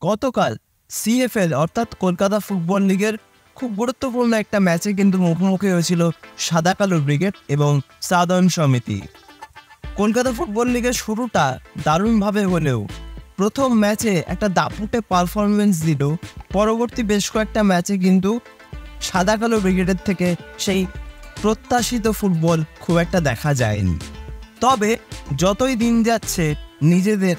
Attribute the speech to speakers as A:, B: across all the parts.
A: গতকাল সিএফএল অর্থাৎ কলকাতা ফুটবল লিগের খুব গুরুত্বপূর্ণ একটা ম্যাচে কিন্তু মুখোমুখি হয়েছিল সাদা কালো ব্রিগেড এবং সাধারণ সমিতি। কলকাতা ফুটবল লিগের শুরুটা দারুণভাবে হলেও প্রথম ম্যাচে একটা দাপুটে পারফরমেন্স দিল। পরবর্তী বেশ কয়েকটা ম্যাচে কিন্তু সাদা কালো ব্রিগেডের থেকে সেই প্রত্যাশিত ফুটবল খুব একটা দেখা যায়নি। তবে যতই দিন যাচ্ছে নিজেদের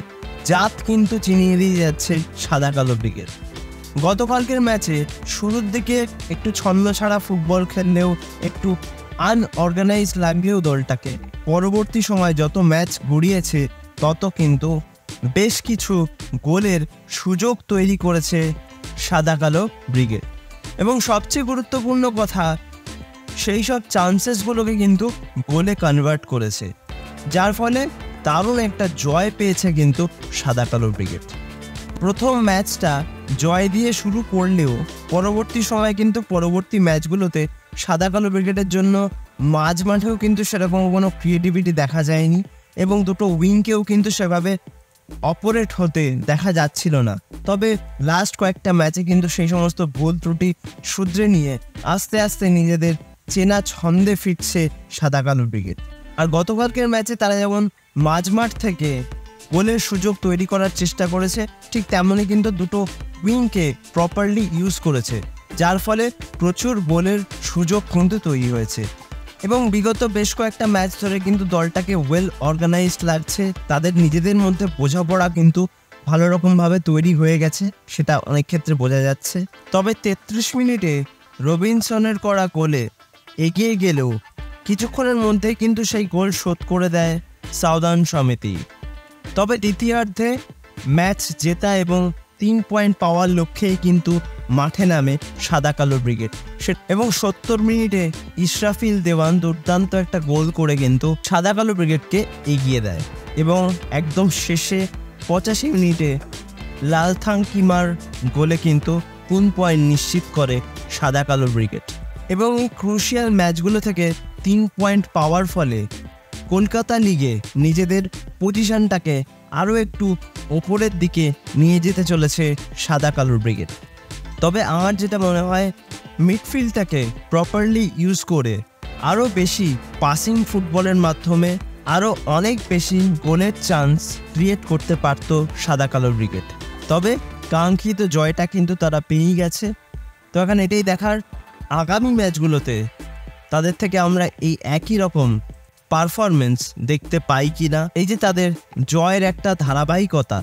A: জাত কিন্তু চিনিয়ে দিয়ে যাচ্ছে সাদা কালো ব্রিগেড। গতকালকের ম্যাচে শুরুর দিকে একটু ছন্নছাড়া ফুটবল খেললেও একটু আনঅর্গানাইজ লাগলেও দলটাকে পরবর্তী সময় যত ম্যাচ গড়িয়েছে তত কিন্তু বেশ কিছু গোলের সুযোগ তৈরি করেছে সাদা কালো ব্রিগেড। এবং সবচেয়ে গুরুত্বপূর্ণ কথা, সেই সব চান্সেসগুলোকে কিন্তু গোলে কনভার্ট করেছে, যার ফলে দারুণ একটা জয় পেয়েছে কিন্তু সাদা কালো ব্রিগেড। প্রথম ম্যাচটা জয় দিয়ে শুরু করলেও পরবর্তী সময় কিন্তু পরবর্তী ম্যাচগুলোতে সাদা কালো ব্রিগেডের জন্য মাঝ মাঠেও কিন্তু সেরকম কোনো ক্রিয়েটিভিটি দেখা যায়নি এবং দুটো উইংকেও কিন্তু সেভাবে অপারেট হতে দেখা যাচ্ছিল না। তবে লাস্ট কয়েকটা ম্যাচে কিন্তু সেই সমস্ত ভুল ত্রুটি শুধরে নিয়ে আস্তে আস্তে নিজেদের চেনা ছন্দে ফিরছে সাদা কালো ব্রিগেড। আর গতকালকের ম্যাচে তারা যেমন মাঝমাঠ থেকে গোলের সুযোগ তৈরি করার চেষ্টা করেছে, ঠিক তেমনই কিন্তু দুটো উইংকে প্রপারলি ইউজ করেছে, যার ফলে প্রচুর গোলের সুযোগ কিন্তু তৈরি হয়েছে। এবং বিগত বেশ কয়েকটা ম্যাচ ধরে কিন্তু দলটাকে ওয়েল অর্গানাইজড লাগছে। তাদের নিজেদের মধ্যে বোঝাপড়া কিন্তু ভালো রকমভাবে তৈরি হয়ে গেছে, সেটা অনেক ক্ষেত্রে বোঝা যাচ্ছে। তবে 33 মিনিটে রবিনসনের করা গোলে এগিয়ে গেলেও কিছুক্ষণের মধ্যেই কিন্তু সেই গোল শোধ করে দেয় সাধারণ সমিতি। তবে দ্বিতীয়ার্ধে ম্যাচ জেতা এবং 3 পয়েন্ট পাওয়ার লক্ষ্যেই কিন্তু মাঠে নামে সাদা কালো ব্রিগেড। এবং 70 মিনিটে ইশরাফিল দেওয়ান দুর্দান্ত একটা গোল করে কিন্তু সাদা কালো ব্রিগেডকে এগিয়ে দেয়। এবং একদম শেষে 85 মিনিটে লালথাংকিমার গোলে কিন্তু 3 পয়েন্ট নিশ্চিত করে সাদা কালো ব্রিগেড। এবং এই ক্রুশিয়াল ম্যাচগুলো থেকে 3 পয়েন্ট পাওয়ার ফলে কলকাতা লিগে নিজেদের পজিশনটাকে আরও একটু ওপরের দিকে নিয়ে যেতে চলেছে সাদা কালো ব্রিগেড। তবে আমার যেটা মনে হয়, মিডফিল্ডটাকে প্রপারলি ইউজ করে আরও বেশি পাসিং ফুটবলের মাধ্যমে আরও অনেক বেশি গোলের চান্স ক্রিয়েট করতে পারত সাদা কালো ব্রিগেড। তবে কাঙ্ক্ষিত জয়টা কিন্তু তারা পেয়েই গেছে। তো এখন এটাই দেখার আগামী ম্যাচগুলোতে তাদের থেকে আমরা এই একই রকম পারফরমেন্স দেখতে পাই কিনা, এই যে তাদের জয়ের একটা ধারাবাহিকতা,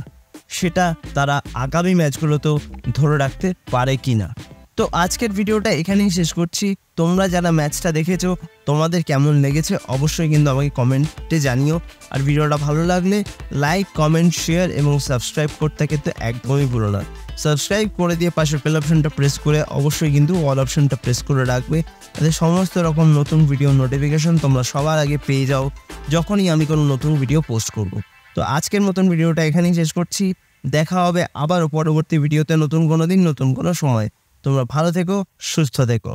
A: সেটা তারা আগামী ম্যাচগুলোতেও ধরে রাখতে পারে কিনা। তো আজকের ভিডিওটা এখানেই শেষ করছি। তোমরা যারা ম্যাচটা দেখেছো তোমাদের কেমন লেগেছে অবশ্যই কিন্তু আমাকে কমেন্টে জানিও। আর ভিডিওটা ভালো লাগলে লাইক, কমেন্ট, শেয়ার এবং সাবস্ক্রাইব করতে কিন্তু একদমই ভুলো না। সাবস্ক্রাইব করে দিয়ে পাশের বেল অপশনটা প্রেস করে অবশ্যই কিন্তু অল অপশনটা প্রেস করে রাখবে, যাতে সমস্ত রকম নতুন ভিডিও নোটিফিকেশন তোমরা সবার আগে পেয়ে যাও যখনই আমি কোনো নতুন ভিডিও পোস্ট করব। তো আজকের মতন ভিডিওটা এখানেই শেষ করছি। দেখা হবে আবারও পরবর্তী ভিডিওতে নতুন কোনো দিন, নতুন কোনো সময়। তোমরা ভালো থেকো, সুস্থ থেকো।